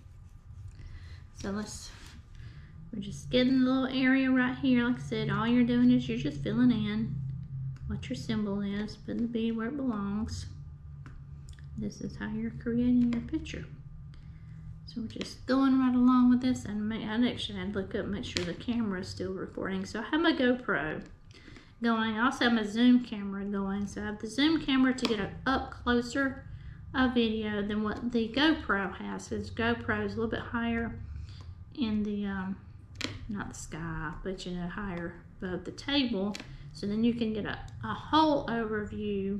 So we're just getting a little area right here. Like I said, all you're doing is you're just filling in what your symbol is, putting the bead where it belongs. This is how you're creating your picture. So we're just going right along with this, and I actually had to look up and make sure the camera is still recording. So I have my GoPro going. I also have my zoom camera going. So I have the zoom camera to get an up closer video than what the GoPro has. Because GoPro is a little bit higher in the, not the sky, but you know, higher above the table. So then you can get a whole overview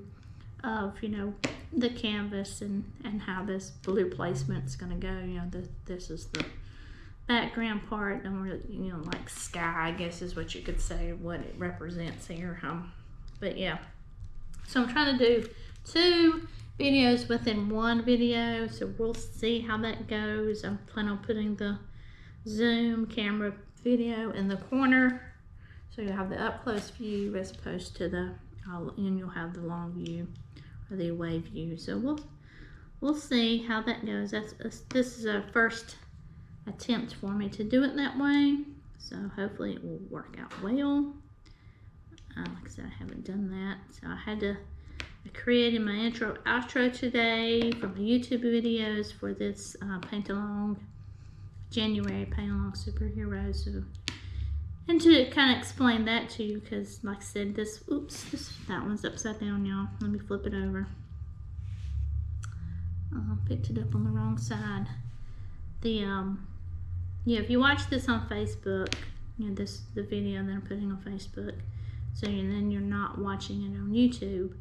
of, you know, the canvas and how this blue placement's going to go. You know, this is the background part, and we're, you know, like sky, I guess is what you could say, what it represents here. But yeah, so I'm trying to do 2 videos within one video, so we'll see how that goes. I'm planning on putting the zoom camera video in the corner, so you'll have the up close view as opposed to the, and you'll have the long view or the away view. So we'll see how that goes. This is a first attempt for me to do it that way, so hopefully it will work out well. Like I said, I haven't done that, so I created my intro outro today from the YouTube videos for this paint along January paint along superhero. So, and to kind of explain that to you, because like I said, that one's upside down, y'all. Let me flip it over. Picked it up on the wrong side. Yeah, if you watch this on Facebook, you know, the video that I'm putting on Facebook, so then you're not watching it on YouTube.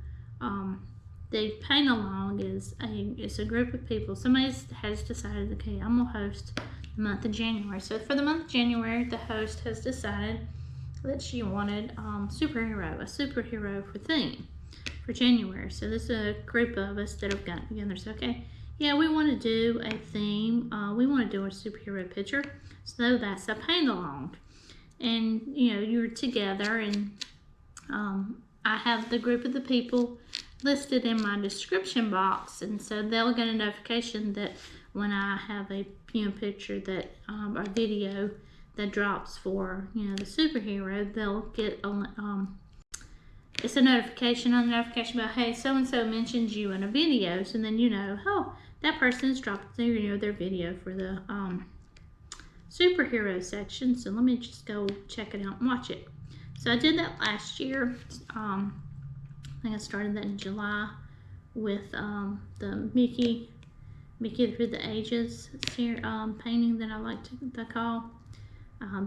The paint along it's a group of people. Somebody has decided, okay, I'm gonna host the month of January. So for the month of January, the host has decided that she wanted a superhero for theme for January. So this is a group of us that have gotten together. So okay, yeah, we want to do a theme. We want to do a superhero picture. So that's a paint along, and you know, you're together, and I have the group of the people listed in my description box, and so they'll get a notification that when I have a picture that or video that drops for, you know, the superhero, they'll get it's a notification on the notification about, hey, so and so mentioned you in a video, so then you know, oh, that person's dropped their, you know, their video for the superhero section. So let me just go check it out and watch it. So I did that last year. I think I started that in July with the Mickey Through the Ages painting that I like to call.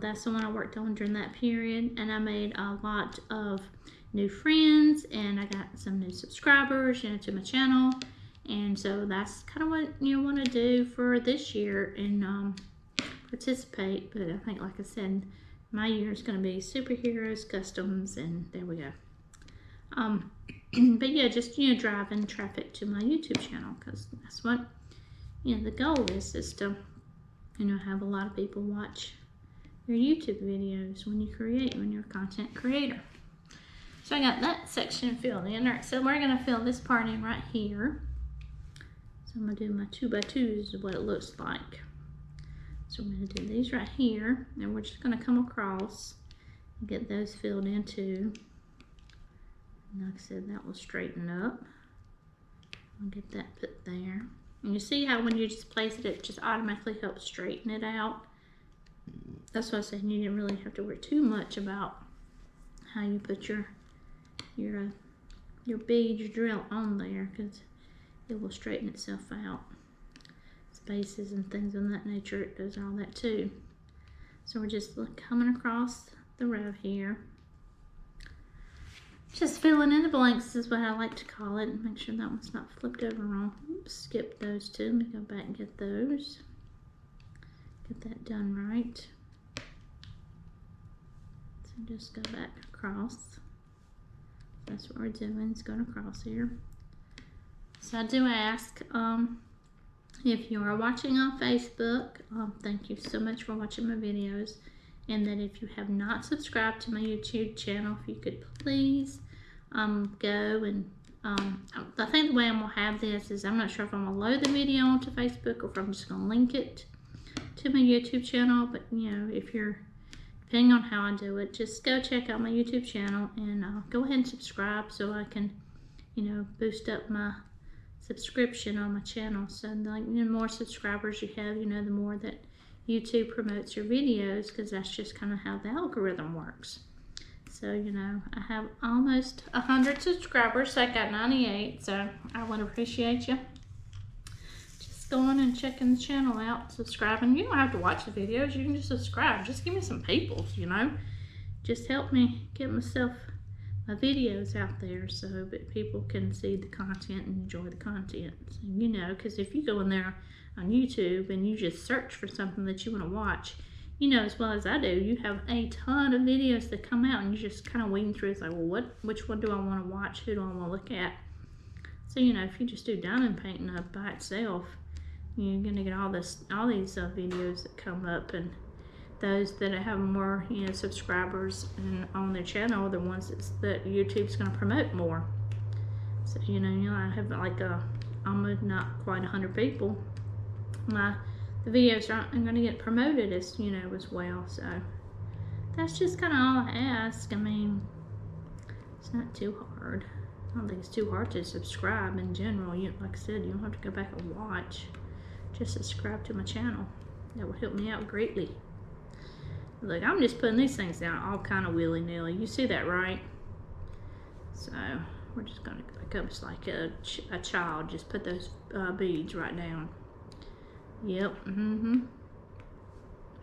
That's the one I worked on during that period, and I made a lot of new friends, and I got some new subscribers, you know, to my channel. And so that's kind of what you want to do for this year and participate. But I think, like I said, my year is going to be superheroes, customs, and there we go. But yeah, just, you know, driving traffic to my YouTube channel, because that's what, you know, the goal is to, you know, have a lot of people watch your YouTube videos when you're a content creator. So I got that section filled in. All right, so we're going to fill this part in right here. So I'm going to do my 2x2s is what it looks like. So I'm going to do these right here, and we're just going to come across and get those filled in too. And like I said, that will straighten up. I'll get that put there. And you see how when you just place it, it just automatically helps straighten it out. That's why I said you didn't really have to worry too much about how you put your bead, your drill on there, because it will straighten itself out. Spaces and things of that nature, it does all that too. So we're just coming across the row here. Just filling in the blanks is what I like to call it. Make sure that one's not flipped over wrong. Oops, skip those two. Let me go back and get those. Get that done right. So just go back across. That's what we're doing, is going across here. So I do ask, if you are watching on Facebook, thank you so much for watching my videos. And that if you have not subscribed to my YouTube channel, if you could please go and, I think the way I'm going to have this is, I'm not sure if I'm going to load the video onto Facebook or if I'm just going to link it to my YouTube channel. But, you know, if you're, depending on how I do it, just go check out my YouTube channel and go ahead and subscribe so I can, you know, boost up my subscription on my channel. So the more subscribers you have, the more that YouTube promotes your videos, because that's just kind of how the algorithm works. So, I have almost 100 subscribers. So I got 98, so I would appreciate you just going and checking the channel out, subscribing. You don't have to watch the videos. You can just subscribe. Just give me some people, Just help me get my videos out there so that people can see the content and enjoy the content. So, because if you go in there on YouTube and you just search for something that you want to watch, as well as I do, you have a ton of videos that come out and you just kind of weeding through. It's like, well, which one do I want to watch? Who do I want to look at? So, if you just do diamond painting up by itself, you're going to get all these videos that come up, and those that have more, subscribers and on their channel are the ones that YouTube's going to promote more. So, I have like almost not quite 100 people. The videos aren't going to get promoted as well. So that's just kind of all I ask. I mean, it's not too hard. I don't think it's too hard to subscribe in general. Like I said, you don't have to go back and watch. Just subscribe to my channel. That would help me out greatly. Look, I'm just putting these things down all kind of willy-nilly. You see that, right? So we're just going to go back up. It's like a child. Just put those beads right down. Yep,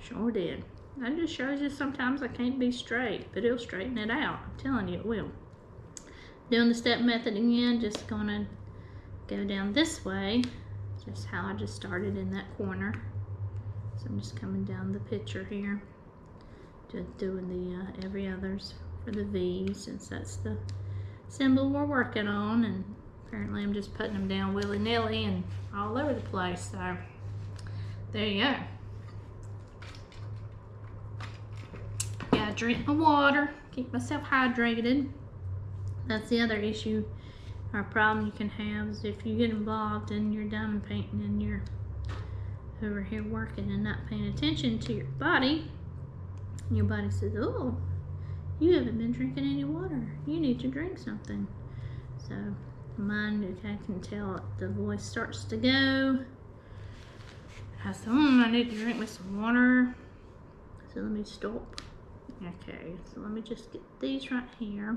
Sure did. That just shows you sometimes I can't be straight, but it'll straighten it out. I'm telling you it will. Doing the step method again, just gonna go down this way, just how I just started in that corner. So I'm just coming down the picture here, just doing the every others for the V, since that's the symbol we're working on, and apparently I'm just putting them down willy-nilly and all over the place. So there you go. Gotta drink my water, keep myself hydrated. That's the other issue or problem you can have, is if you get involved in your diamond painting and you're over here working and not paying attention to your body says, oh, you haven't been drinking any water. You need to drink something. So mine, I can tell the voice starts to go. I said, I need to drink me some water. So let me stop. Okay, so let me just get these right here.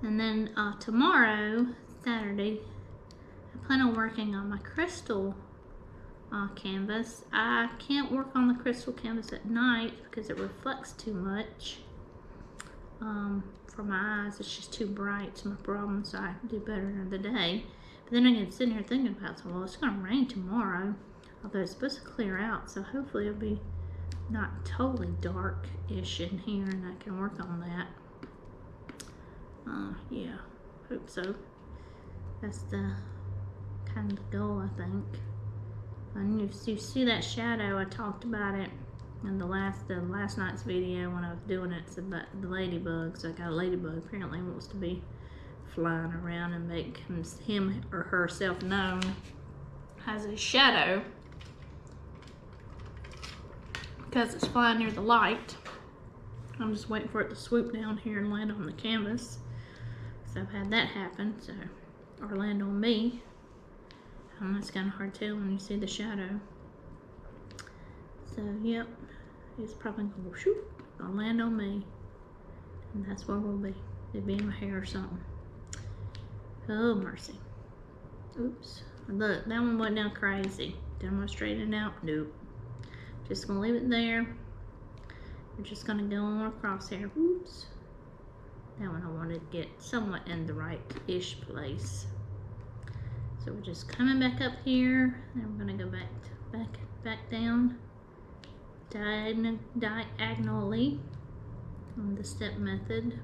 And then tomorrow, Saturday, I plan on working on my crystal canvas. I can't work on the crystal canvas at night because it reflects too much for my eyes. It's just too bright. It's my problem, so I do better in the day. But then I get sitting here thinking about, well, it's going to rain tomorrow, although it's supposed to clear out, so hopefully it'll be not totally dark-ish in here, and I can work on that. Yeah, hope so. That's the kind of goal, I think. And you see that shadow, I talked about it in the last night's video when I was doing it. It's about the ladybugs. I got a ladybug apparently wants to be flying around and make him or herself known as a shadow because it's flying near the light. I'm just waiting for it to swoop down here and land on the canvas. So I've had that happen, or land on me. It's kind of hard to tell when you see the shadow. So yep, it's probably gonna land on me, and that's where we'll be. It'll be in my hair or something. Oh mercy. Oops. Look, that one went down crazy. Didn't want to straighten it out. Nope. Just gonna leave it there. We're just gonna go on across here. Oops. That one I wanted to get somewhat in the right-ish place. So we're just coming back up here, and we're gonna go back down diagonally on the step method.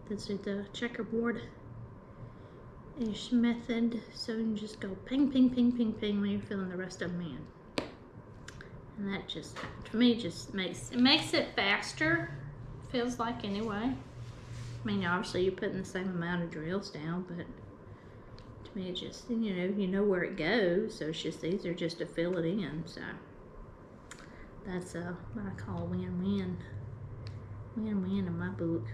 This is the checkerboard-ish method. So you can just go ping, ping, ping, ping, ping when you're filling the rest of them in. And that just, for me, just makes it faster. Feels like anyway. I mean, obviously you're putting the same amount of drills down, but to me it just, you know where it goes, so it's just easier just to fill it in. So that's what I call win-win in my book.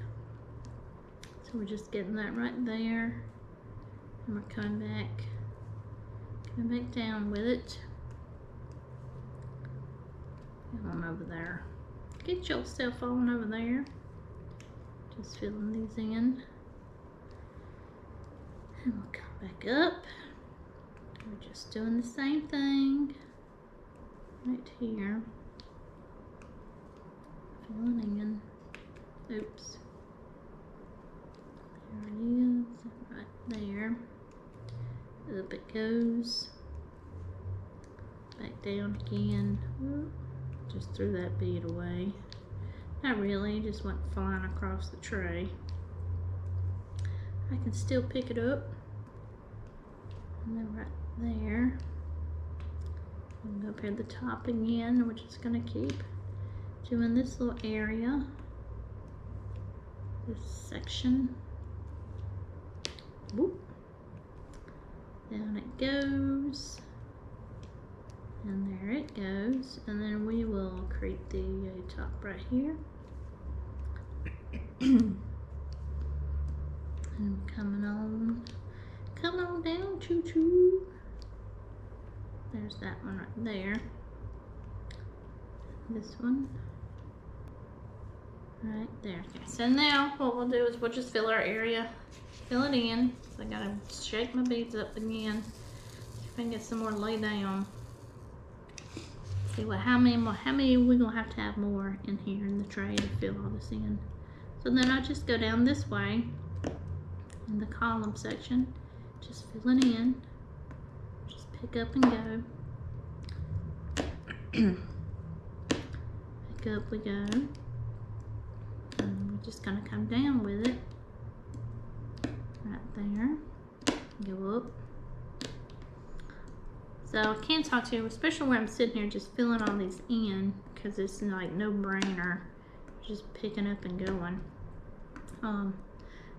So we're just getting that right there. And we're coming back down with it. Come on over there. Get yourself on over there. Just filling these in. And we'll come back up. We're just doing the same thing right here. Filling in. Oops. There it is. Right there. Up it goes. Back down again. Just threw that bead away. Not really, just went flying across the tray. I can still pick it up. And then right there. And go up here at the top again. We're just going to keep doing this little area. This section. Whoop. Down it goes. And there it goes. And then we will create the top right here. And coming on. Come on down, choo choo. There's that one right there. This one. Right there. Okay, so now what we'll do is we'll just fill our area. Fill it in. So I gotta shake my beads up again. See if I can get some more lay down. See what how many we're gonna have to have more in here in the tray to fill all this in. So then I just go down this way in the column section, just fill it in. Just pick up and go. Pick up we go. And we're just gonna come down with it. Right there. Go up. So I can't talk to you, especially when I'm sitting here just filling all these in, because it's like no brainer, just picking up and going.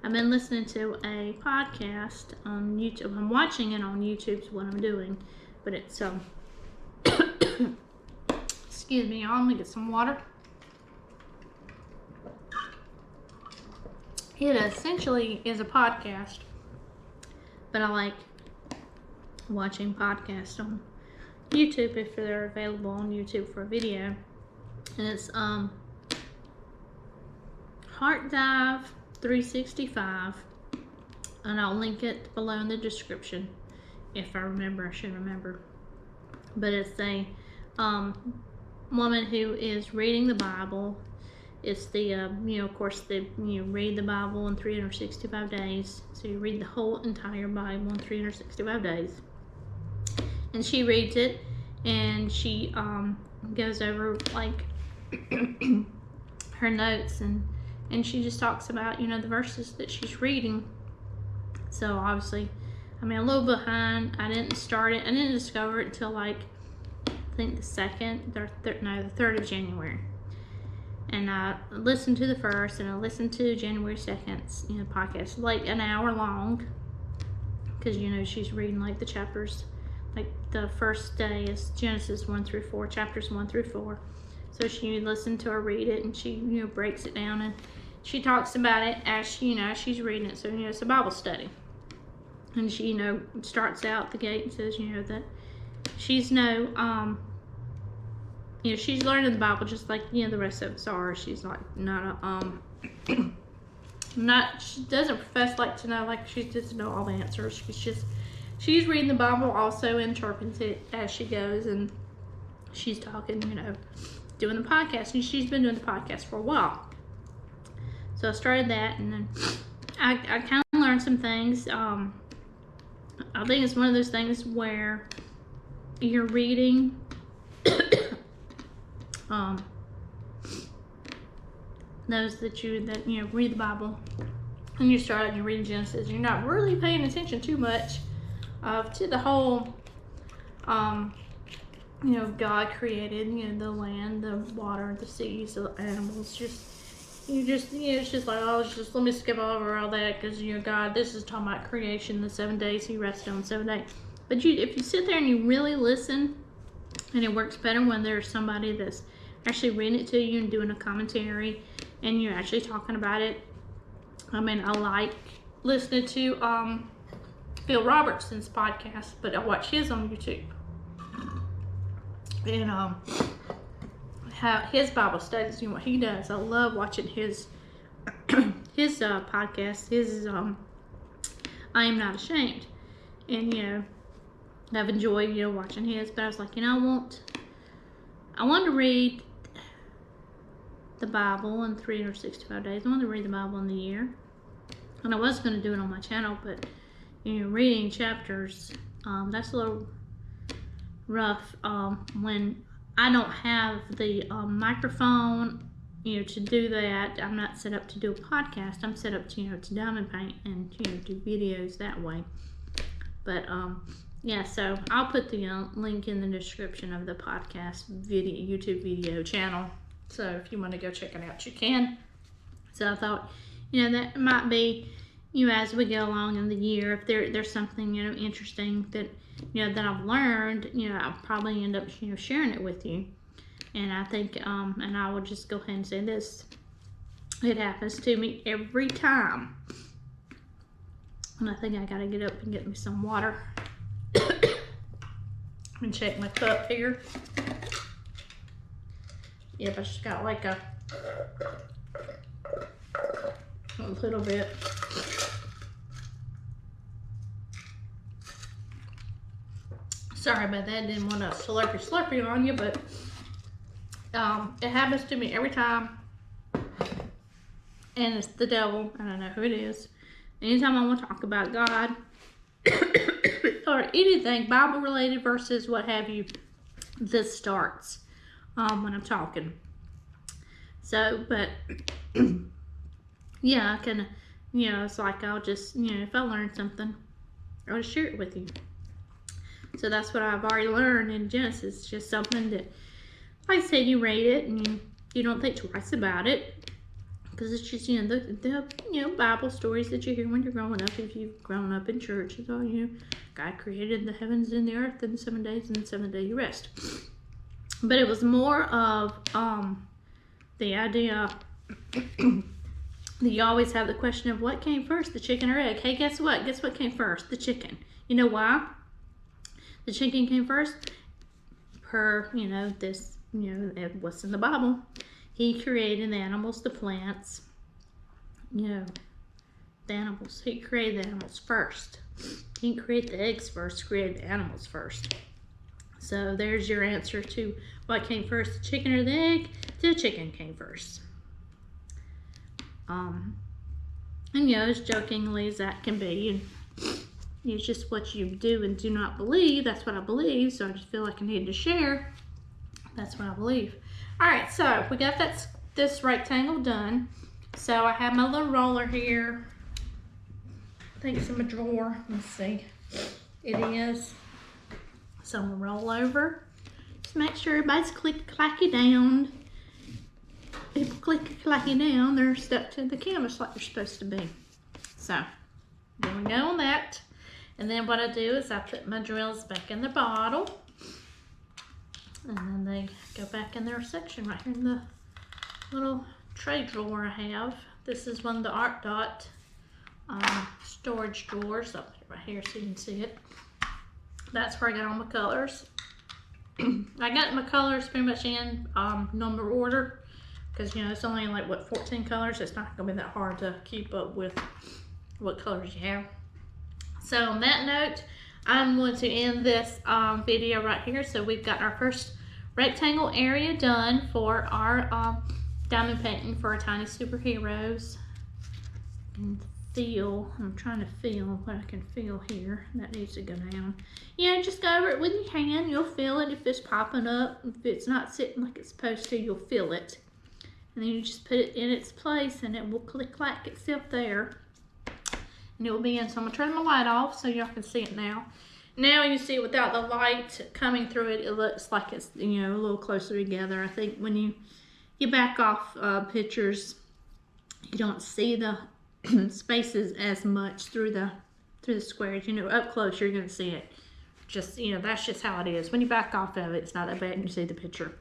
I've been listening to a podcast on YouTube. I'm watching it on YouTube is what I'm doing, but it's excuse me, y'all. Let me get some water. It essentially is a podcast, but I like watching podcasts on YouTube if they're available on YouTube for a video. And it's Heart Dive 365, and I'll link it below in the description if I remember. I should remember. But it's a woman who is reading the Bible. It's the of course, read the Bible in 365 days. So you read the whole entire Bible in 365 days. And she reads it, and she goes over like her notes, and she just talks about the verses that she's reading. So obviously, I'm a little behind. I didn't start it. I didn't discover it until like I think the 3rd of January. And I listened to the first, and I listened to January 2nd's podcast, like an hour long, because she's reading like the chapters. Like the first day is Genesis 1 through 4, chapters 1 through 4. So she listened to her read it, and she breaks it down, and she talks about it as she's reading it. So it's a Bible study, and she starts out the gate and says that she's she's learning the Bible just like the rest of us are. She's like not a she doesn't profess like to know, like she doesn't know all the answers. She's reading the Bible, also interprets it as she goes, and she's talking, doing the podcast, and she's been doing the podcast for a while. So I started that, and then I kind of learned some things. I think it's one of those things where you're reading those that read the Bible, and you start out and you're reading Genesis, and you're not really paying attention too much to the whole God created the land, the water, the seas, the animals. It's just like, let me skip over all that, because God, this is talking about creation, the 7 days he rested on the 7th day. But if you sit there and you really listen, and it works better when there's somebody that's actually reading it to you and doing a commentary, and you're actually talking about it. I mean, I like listening to Phil Robertson's podcast, but I watch his on YouTube. And how his Bible studies and what he does. I love watching his podcast. His I Am Not Ashamed. And I've enjoyed watching his, but I was like, I want to read the Bible in 365 days. I want to read the Bible in the year. And I was going to do it on my channel, but reading chapters, that's a little rough when I don't have the microphone to do that. I'm not set up to do a podcast. I'm set up to to diamond paint and do videos that way. But yeah, so I'll put the link in the description of the podcast YouTube video channel. So if you want to go check it out, you can. So I thought that might be as we go along in the year, if there's something interesting that that I've learned, I'll probably end up sharing it with you. And I think and I will just go ahead and say this: it happens to me every time. And I think I gotta get up and get me some water. And check my cup here. Yep, I just got like a little bit. Sorry about that. Didn't want to slurpy on you, but it happens to me every time. And it's the devil. I don't know who it is. Anytime I want to talk about God or anything Bible related versus what have you, this starts when I'm talking. So, but yeah, I can, it's like I'll just, if I learn something, I'll just share it with you. So that's what I've already learned in Genesis. It's just something that, like I said, you read it and you don't think twice about it. Because it's just, the Bible stories that you hear when you're growing up. If you've grown up in church, it's all, God created the heavens and the earth in 7 days, and the 7th day you rest. But it was more of the idea that you always have the question of what came first, the chicken or egg. Hey, guess what? Guess what came first? The chicken. You know why? The chicken came first? Per, this, what's in the Bible. He created the animals, the plants, the animals. He created the animals first. He didn't create the eggs first, created the animals first. So there's your answer to what came first, the chicken or the egg. The chicken came first. And as jokingly as that can be, it's just what you do and do not believe. That's what I believe, so I just feel like I need to share. That's what I believe. Alright, so we got this rectangle done. So I have my little roller here. I think it's in my drawer. Let's see. It is. So I'm going to roll over. Just make sure everybody's clicky down. People clicky down, they're stuck to the canvas like they're supposed to be. So, there we go on that. And then what I do is I put my drills back in the bottle. And then they go back in their section right here in the little tray drawer I have. This is one of the Art Dot storage drawers up right here so you can see it. That's where I got all my colors. I got my colors pretty much in number order because it's only like 14 colors. It's not gonna be that hard to keep up with what colors you have. So on that note, I'm going to end this video right here. So we've got our first rectangle area done for our diamond painting for our tiny superheroes. And I'm trying to feel what I can feel here. That needs to go down. Yeah, just go over it with your hand. You'll feel it if it's popping up. If it's not sitting like it's supposed to, you'll feel it. And then you just put it in its place and it will click-clack itself there. And it will be in. So I'm going to turn my light off so y'all can see it now. Now you see without the light coming through it, it looks like it's, a little closer together. I think when you back off pictures, you don't see the spaces as much through the squares. Up close you're going to see it. Just, that's just how it is. When you back off of it, it's not that bad and you see the picture.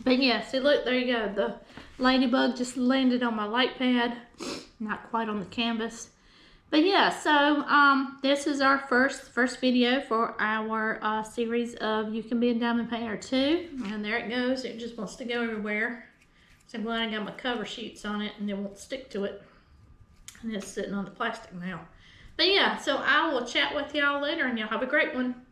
But yeah, see, look, there you go. The ladybug just landed on my light pad. Not quite on the canvas. But yeah, so this is our first video for our series of You Can Be a Diamond Painter 2. And there it goes. It just wants to go everywhere. So I'm glad I got my cover sheets on it and it won't stick to it. And it's sitting on the plastic now. But yeah, so I will chat with y'all later and y'all have a great one.